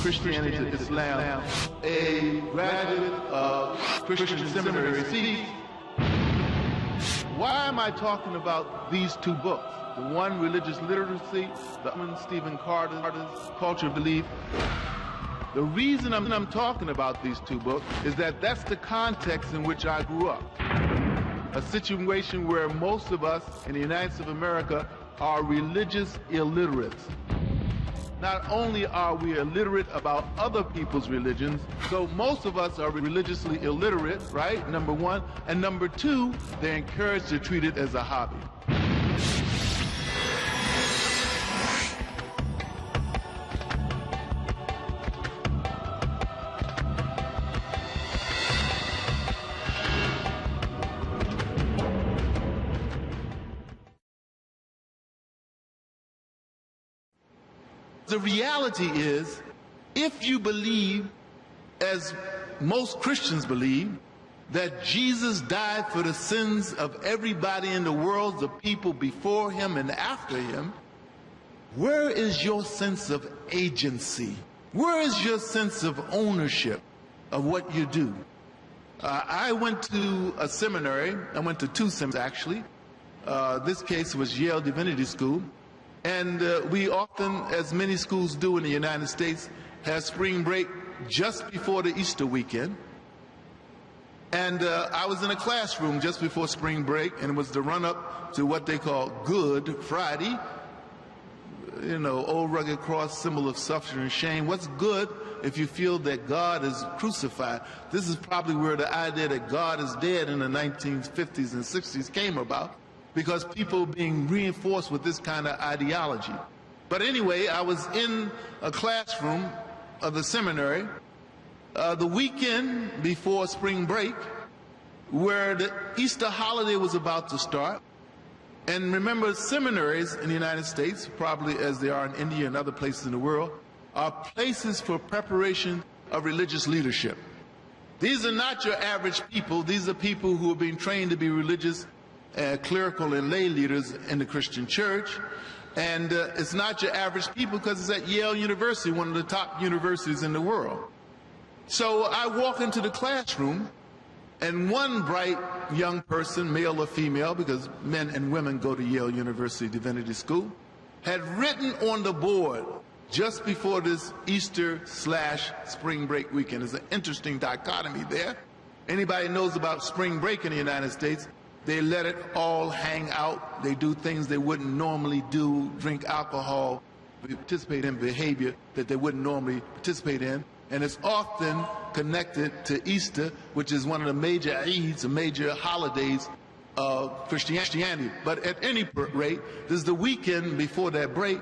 Christianity to Islam, a graduate of Christian Seminaries. Why am I talking about these two books? The one, Religious Literacy, the other, Stephen Carter's Culture of Belief. The reason I'm talking about these two books is that that's the context in which I grew up. A situation where most of us in the United States of America are religious illiterates. Not only are we illiterate about other people's religions, so most of us are religiously illiterate, right? Number one. And number two, they're encouraged to treat it as a hobby. The reality is, if you believe, as most Christians believe, that Jesus died for the sins of everybody in the world, the people before him and after him, where is your sense of agency? Where is your sense of ownership of what you do? I went to a seminary. I went to two seminaries, actually. This case was Yale Divinity School. And we often, as many schools do in the United States, have spring break just before the Easter weekend. And I was in a classroom just before spring break, and it was the run-up to what they call Good Friday. You know, old rugged cross, symbol of suffering and shame. What's good if you feel that God is crucified? This is probably where the idea that God is dead in the 1950s and 60s came about, because people being reinforced with this kind of ideology. But anyway, I was in a classroom of the seminary the weekend before spring break, where the Easter holiday was about to start. And remember, seminaries in the United States, probably as they are in India and other places in the world, are places for preparation of religious leadership. These are not your average people. These are people who are being trained to be religious clerical and lay leaders in the Christian church. And it's not your average people, because it's at Yale University, one of the top universities in the world. So I walk into the classroom, and one bright young person, male or female, because men and women go to Yale University Divinity School, had written on the board just before this Easter/spring break weekend. There's an interesting dichotomy there. Anybody knows about spring break in the United States, they let it all hang out. They do things they wouldn't normally do, drink alcohol, participate in behavior that they wouldn't normally participate in. And it's often connected to Easter, which is one of the major Eids, the major holidays of Christianity. But at any rate, this is the weekend before that break.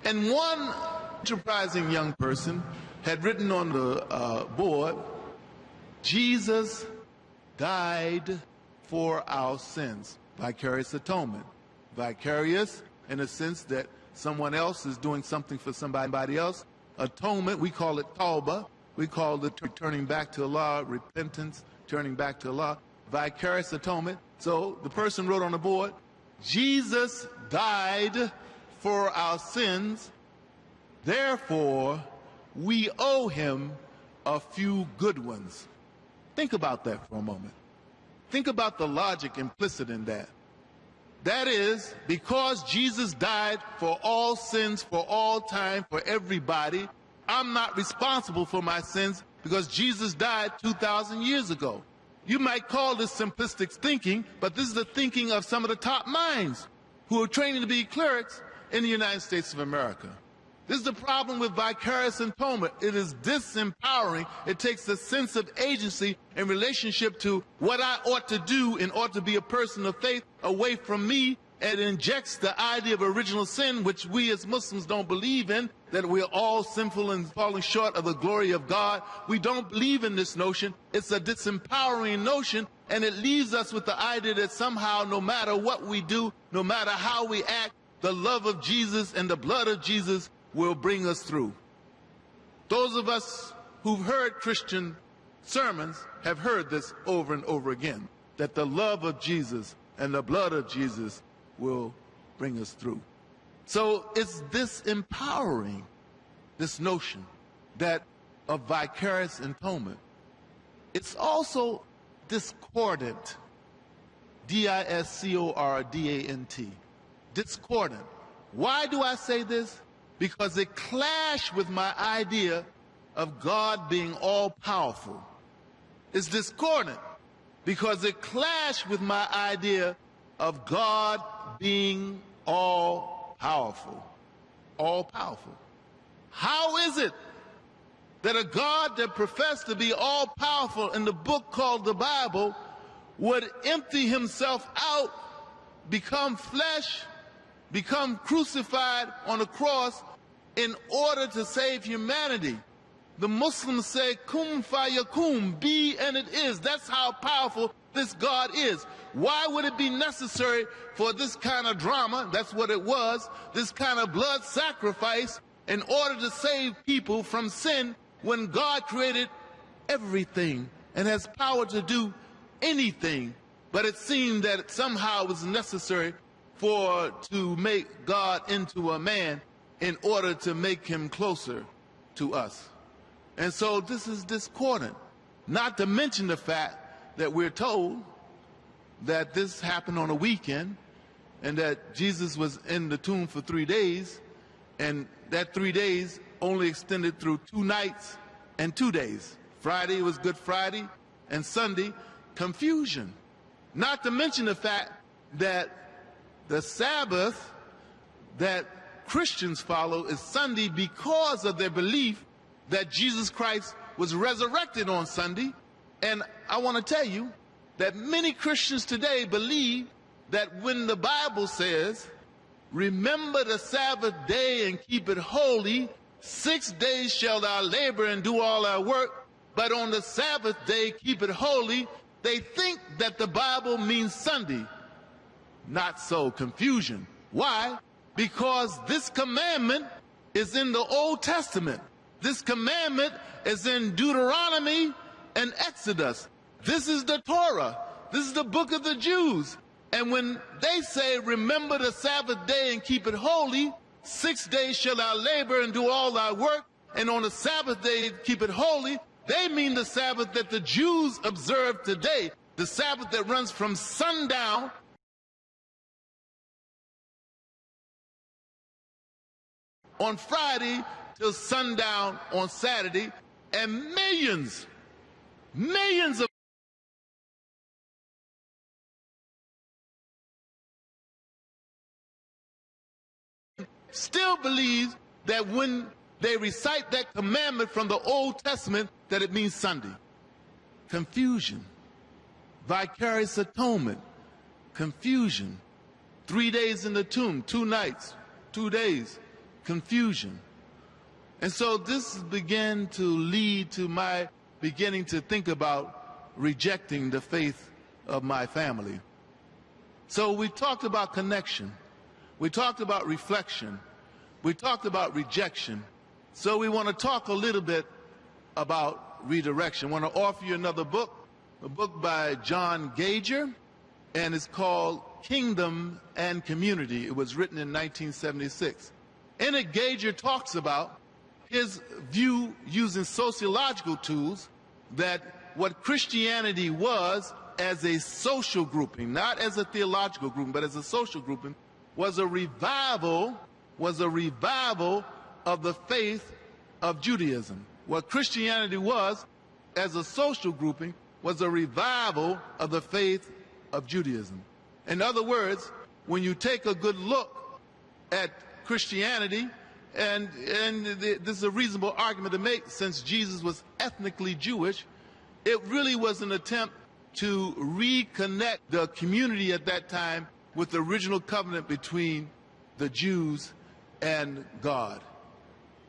And one enterprising young person had written on the board, Jesus died for our sins. Vicarious atonement. Vicarious in the sense that someone else is doing something for somebody else. Atonement, we call it tawbah. We call it turning back to Allah, repentance, turning back to Allah. Vicarious atonement. So the person wrote on the board, Jesus died for our sins, therefore we owe him a few good ones. Think about that for a moment. Think about the logic implicit in that. That is, because Jesus died for all sins, for all time, for everybody, I'm not responsible for my sins because Jesus died 2,000 years ago. You might call this simplistic thinking, but this is the thinking of some of the top minds who are training to be clerics in the United States of America. This is the problem with vicarious atonement. It is disempowering. It takes a sense of agency in relationship to what I ought to do in order to be a person of faith away from me, and injects the idea of original sin, which we as Muslims don't believe in, that we're all sinful and falling short of the glory of God. We don't believe in this notion. It's a disempowering notion, and it leaves us with the idea that somehow, no matter what we do, no matter how we act, the love of Jesus and the blood of Jesus will bring us through. Those of us who've heard Christian sermons have heard this over and over again, that the love of Jesus and the blood of Jesus will bring us through. So it's this empowering, this notion, that of vicarious atonement. It's also discordant. D-I-S-C-O-R-D-A-N-T. Discordant. Why do I say this? Because it clashed with my idea of God being all-powerful. It's discordant because it clashed with my idea of God being all-powerful. All-powerful. How is it that a God that professed to be all-powerful in the book called the Bible would empty himself out, become flesh, become crucified on a cross in order to save humanity? The Muslims say, kum fayakum, be and it is. That's how powerful this God is. Why would it be necessary for this kind of drama, that's what it was, this kind of blood sacrifice in order to save people from sin when God created everything and has power to do anything? But it seemed that somehow it was necessary to make God into a man in order to make him closer to us. And so this is discordant, not to mention the fact that we're told that this happened on a weekend and that Jesus was in the tomb for 3 days, and that 3 days only extended through 2 nights and 2 days. Friday was Good Friday, and Sunday, confusion. Not to mention the fact that the Sabbath that Christians follow is Sunday because of their belief that Jesus Christ was resurrected on Sunday. And I want to tell you that many Christians today believe that when the Bible says, remember the Sabbath day and keep it holy, 6 days shall thou labor and do all thy work, but on the Sabbath day keep it holy, they think that the Bible means Sunday. Not so. Confusion. Why? Because this commandment is in the Old Testament. This commandment is in Deuteronomy and Exodus. This is the Torah. This is the book of the Jews. And when they say, remember the Sabbath day and keep it holy, 6 days shall thou labor and do all thy work, and on the Sabbath day keep it holy, they mean the Sabbath that the Jews observe today, the Sabbath that runs from sundown on Friday till sundown on Saturday, and millions of still believe that when they recite that commandment from the Old Testament that it means Sunday. Confusion. Vicarious atonement. Confusion. 3 days in the tomb, 2 nights, 2 days. Confusion. And so this began to lead to my beginning to think about rejecting the faith of my family. So we talked about connection. We talked about reflection. We talked about rejection. So we want to talk a little bit about redirection. I want to offer you another book, a book by John Gager, and it's called Kingdom and Community. It was written in 1976. In it, Gager talks about his view using sociological tools that what Christianity was as a social grouping, not as a theological grouping, but as a social grouping, was a revival of the faith of Judaism. What Christianity was as a social grouping was a revival of the faith of Judaism. In other words, when you take a good look at Christianity, and this is a reasonable argument to make since Jesus was ethnically Jewish, it really was an attempt to reconnect the community at that time with the original covenant between the Jews and God.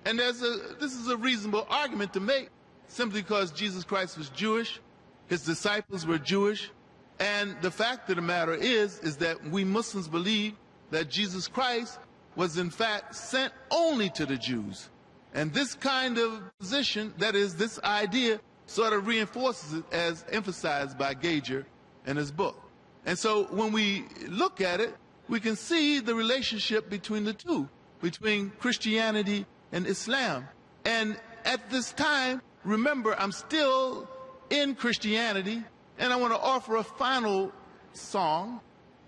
And this is a reasonable argument to make simply because Jesus Christ was Jewish, his disciples were Jewish, and the fact of the matter is that we Muslims believe that Jesus Christ was in fact sent only to the Jews. And this kind of position, that is, this idea, sort of reinforces it as emphasized by Gager in his book. And so when we look at it, we can see the relationship between the two, between Christianity and Islam. And at this time, remember, I'm still in Christianity, and I want to offer a final song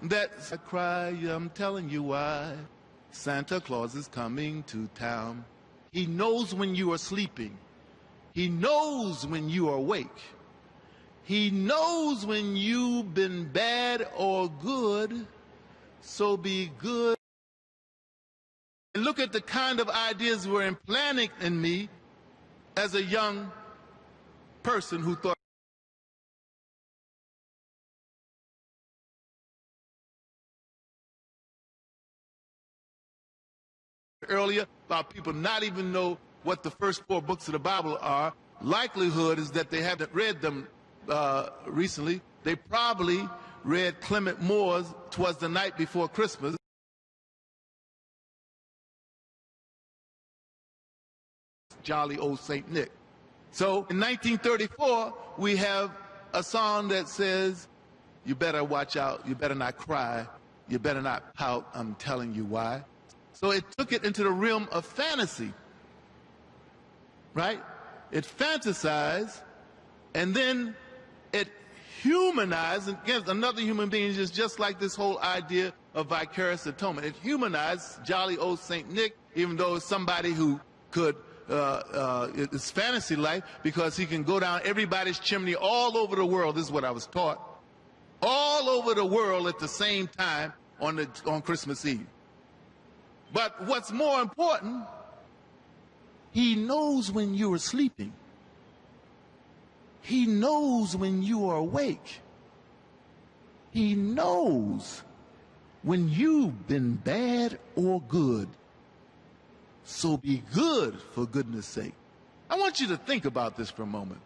that's I cry, I'm telling you why. Santa Claus is coming to town. He knows when you are sleeping. He knows when you are awake. He knows when you've been bad or good, so be good. And look at the kind of ideas were implanted in me as a young person who thought earlier about people not even know what the first 4 books of the Bible are. Likelihood is that they haven't read them recently. They probably read Clement Moore's "'Twas the Night Before Christmas." Jolly Old Saint Nick. So in 1934, we have a song that says, you better watch out, you better not cry, you better not pout, I'm telling you why. So it took it into the realm of fantasy, right? It fantasized, and then it humanized, and again, another human being is just like this whole idea of vicarious atonement. It humanized jolly old Saint Nick, even though it's somebody who could, it's fantasy life, because he can go down everybody's chimney all over the world. This is what I was taught. All over the world at the same time on Christmas Eve. But what's more important, he knows when you are sleeping. He knows when you are awake. He knows when you've been bad or good. So be good, for goodness sake. I want you to think about this for a moment.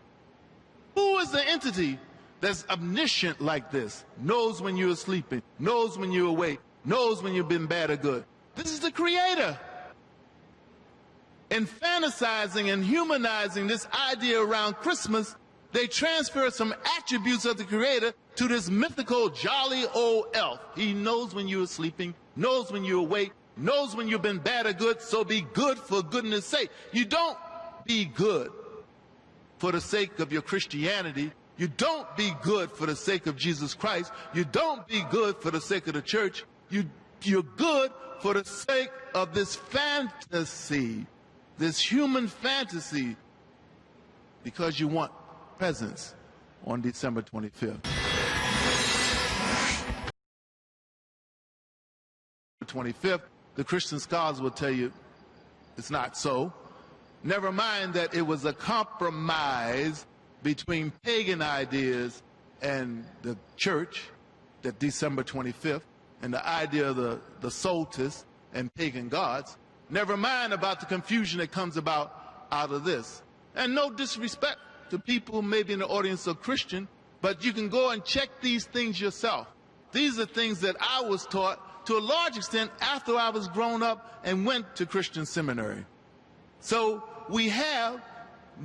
Who is the entity that's omniscient like this? Knows when you're sleeping, knows when you're awake, knows when you've been bad or good. This is the Creator. In fantasizing and humanizing this idea around Christmas, they transfer some attributes of the Creator to this mythical jolly old elf. He knows when you're sleeping, knows when you're awake, knows when you've been bad or good, so be good for goodness sake. You don't be good for the sake of your Christianity. You don't be good for the sake of Jesus Christ. You don't be good for the sake of the church. You're good for the sake of this fantasy, this human fantasy, because you want presents on December 25th. 25th, the Christian scholars will tell you it's not so. Never mind that it was a compromise between pagan ideas and the church, that December 25th, and the idea of the solstice and pagan gods. Never mind about the confusion that comes about out of this. And no disrespect to people maybe in the audience are Christian, but you can go and check these things yourself. These are things that I was taught to a large extent after I was grown up and went to Christian seminary. So we have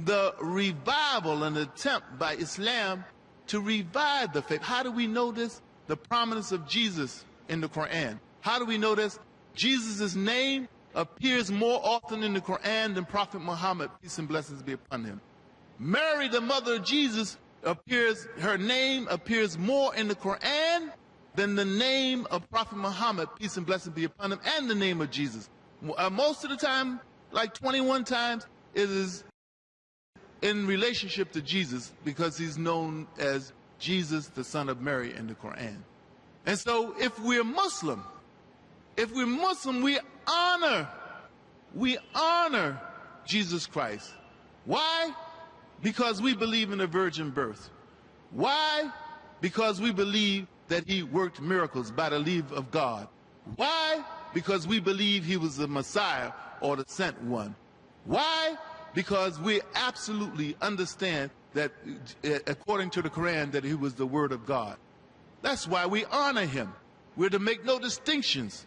the revival and attempt by Islam to revive the faith. How do we know this? The prominence of Jesus in the Quran. How do we know this? Jesus' name appears more often in the Quran than Prophet Muhammad, peace and blessings be upon him. Mary, the mother of Jesus, her name appears more in the Quran than the name of Prophet Muhammad, peace and blessings be upon him, and the name of Jesus. Most of the time, like 21 times, it is in relationship to Jesus, because he's known as Jesus, the son of Mary, in the Quran. And so if we're Muslim, we honor Jesus Christ. Why? Because we believe in a virgin birth. Why? Because we believe that he worked miracles by the leave of God. Why? Because we believe he was the Messiah or the sent one. Why? Because we absolutely understand that, according to the Quran, that he was the Word of God. That's why we honor him. We're to make no distinctions.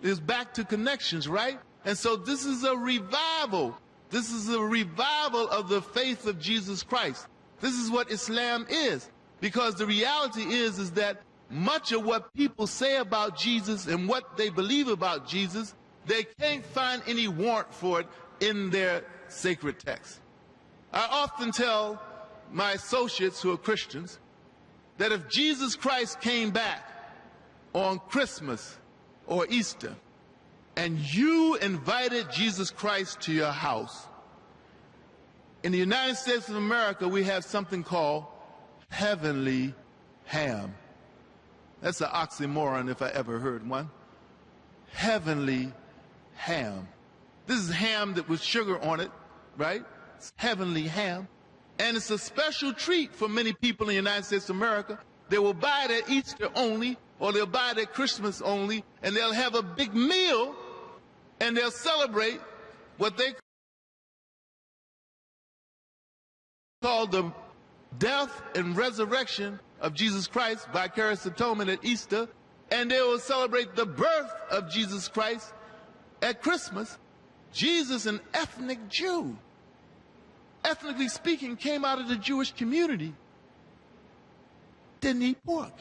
It's back to connections, right? And so this is a revival. This is a revival of the faith of Jesus Christ. This is what Islam is. Because the reality is that much of what people say about Jesus and what they believe about Jesus, they can't find any warrant for it in their sacred text. I often tell my associates who are Christians that if Jesus Christ came back on Christmas or Easter and you invited Jesus Christ to your house, in the United States of America we have something called heavenly ham. That's an oxymoron if I ever heard one. Heavenly ham. This is ham that with sugar on it, right? It's heavenly ham. And it's a special treat for many people in the United States of America. They will buy it at Easter only, or they'll buy it at Christmas only, and they'll have a big meal, and they'll celebrate what they call the death and resurrection of Jesus Christ, vicarious atonement at Easter, and they will celebrate the birth of Jesus Christ at Christmas. Jesus, an ethnic Jew, ethnically speaking, came out of the Jewish community, didn't eat pork,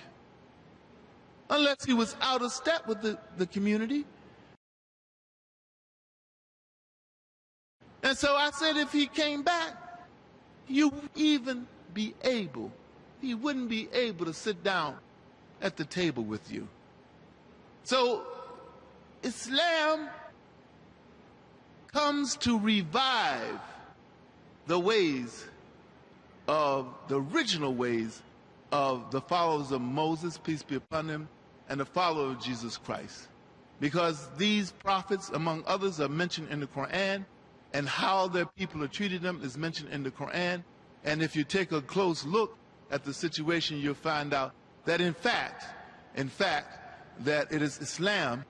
unless he was out of step with the community. And so I said, if he came back, you even be able, he wouldn't be able to sit down at the table with you. So Islam comes to revive the ways of the original ways of the followers of Moses, peace be upon him, and the followers of Jesus Christ. Because these prophets, among others, are mentioned in the Quran, and how their people are treated them is mentioned in the Quran. And if you take a close look at the situation, you'll find out that in fact, that it is Islam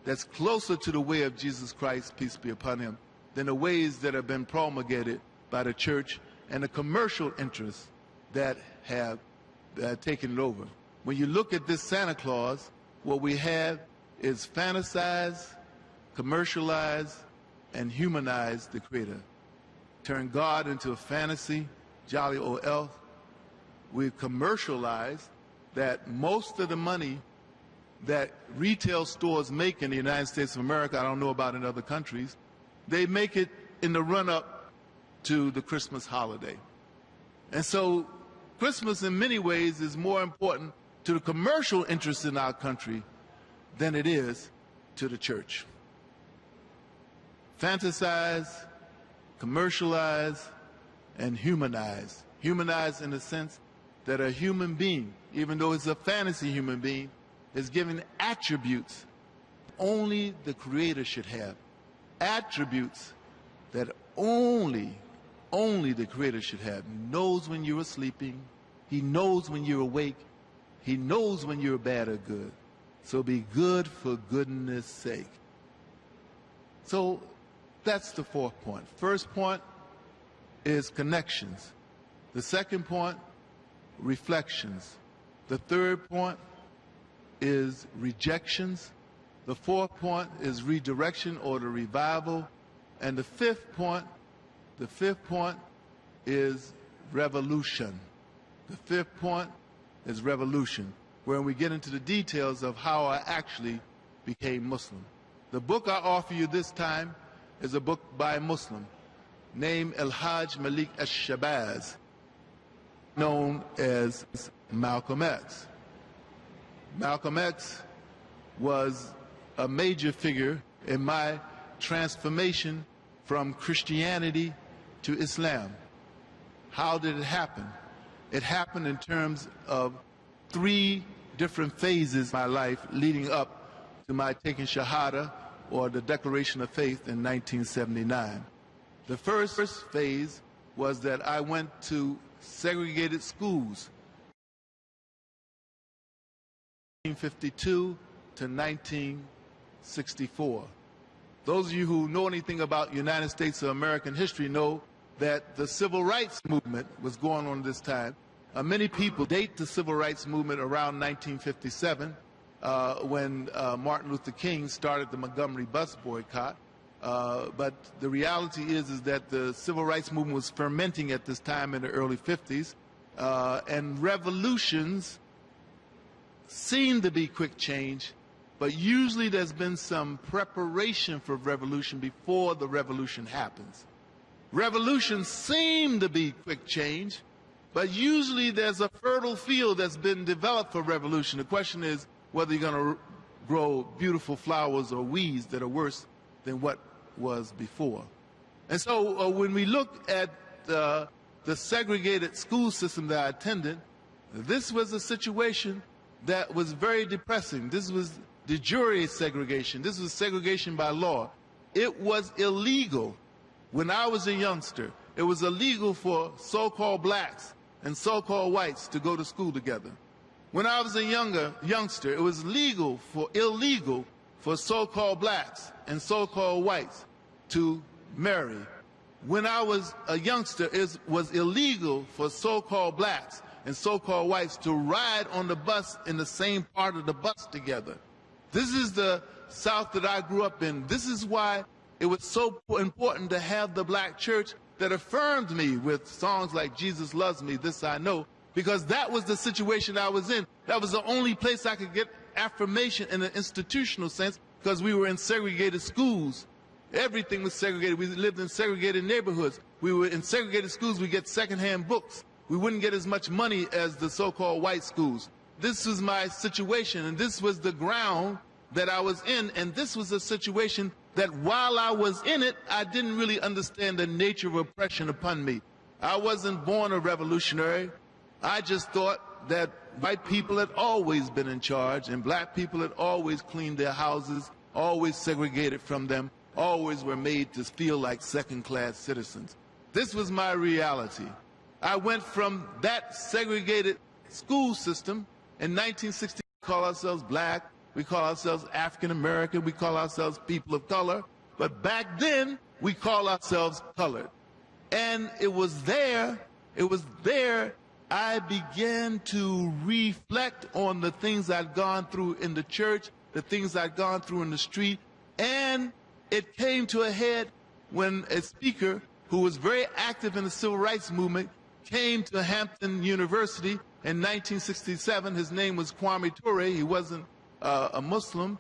that's closer to the way of Jesus Christ, peace be upon him, than the ways that have been promulgated by the church and the commercial interests that have taken it over. When you look at this Santa Claus, what we have is fantasized, commercialized, and humanized the Creator. Turn God into a fantasy, jolly old elf. We've commercialized that most of the money that retail stores make in the United States of America, I don't know about in other countries, they make it in the run-up to the Christmas holiday. And so Christmas in many ways is more important to the commercial interests in our country than it is to the church. Fantasize, commercialize, and humanize. Humanize in the sense that a human being, even though it's a fantasy human being, is given attributes only the Creator should have. Attributes that only the Creator should have. He knows when you are sleeping. He knows when you're awake. He knows when you're bad or good. So be good for goodness sake. So that's the fourth point. First point is connections. The second point, reflections. The third point is rejections. The fourth point is redirection or the revival. And the fifth point is revolution. The fifth point is revolution, where we get into the details of how I actually became Muslim. The book I offer you this time is a book by a Muslim named El-Hajj Malik Ash-Shabazz, known as Malcolm X. Malcolm X was a major figure in my transformation from Christianity to Islam. How did it happen? It happened in terms of three different phases of my life leading up to my taking Shahada, or the Declaration of Faith, in 1979. The first phase was that I went to segregated schools 1952 to 1964. Those of you who know anything about United States of American history know that the civil rights movement was going on at this time. Many people date the civil rights movement around 1957 when Martin Luther King started the Montgomery bus boycott. But the reality is that the civil rights movement was fermenting at this time in the early 50s, and revolutions seemed to be quick change, but usually there's been some preparation for revolution before the revolution happens. Revolutions seem to be quick change, but usually there's a fertile field that's been developed for revolution. The question is whether you're going to grow beautiful flowers or weeds that are worse than what was before. And so when we look at the segregated school system that I attended, this was a situation that was very depressing. This was de jure segregation. This was segregation by law. It was illegal when I was a youngster. It was illegal for so-called blacks and so-called whites to go to school together. When I was a youngster, it was illegal for so-called blacks and so-called whites to marry. When I was a youngster, it was illegal for so-called blacks and so-called whites to ride on the bus in the same part of the bus together. This is the South that I grew up in. This is why it was so important to have the black church that affirmed me with songs like Jesus Loves Me, This I Know, because that was the situation I was in. That was the only place I could get affirmation in an institutional sense, because we were in segregated schools. Everything was segregated. We lived in segregated neighborhoods. We were in segregated schools. We get secondhand books. We wouldn't get as much money as the so-called white schools. This was my situation, and this was the ground that I was in, and this was a situation that while I was in it, I didn't really understand the nature of oppression upon me. I wasn't born a revolutionary. I just thought that white people had always been in charge, and black people had always cleaned their houses, always segregated from them, always were made to feel like second-class citizens. This was my reality. I went from that segregated school system. In 1960, we call ourselves black, we call ourselves African American, we call ourselves people of color, but back then, we call ourselves colored. And it was there I began to reflect on the things I'd gone through in the church, the things I'd gone through in the street, and it came to a head when a speaker who was very active in the civil rights movement came to Hampton University in 1967. His name was Kwame Ture. He wasn't a Muslim.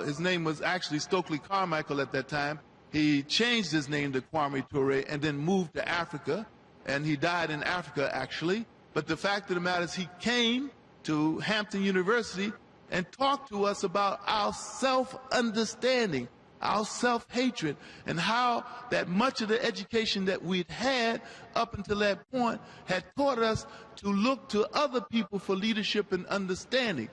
His name was actually Stokely Carmichael at that time. He changed his name to Kwame Ture and then moved to Africa, and he died in Africa, actually. But the fact of the matter is he came to Hampton University and talked to us about our self-understanding, our self-hatred, and how that much of the education that we'd had up until that point had taught us to look to other people for leadership and understanding.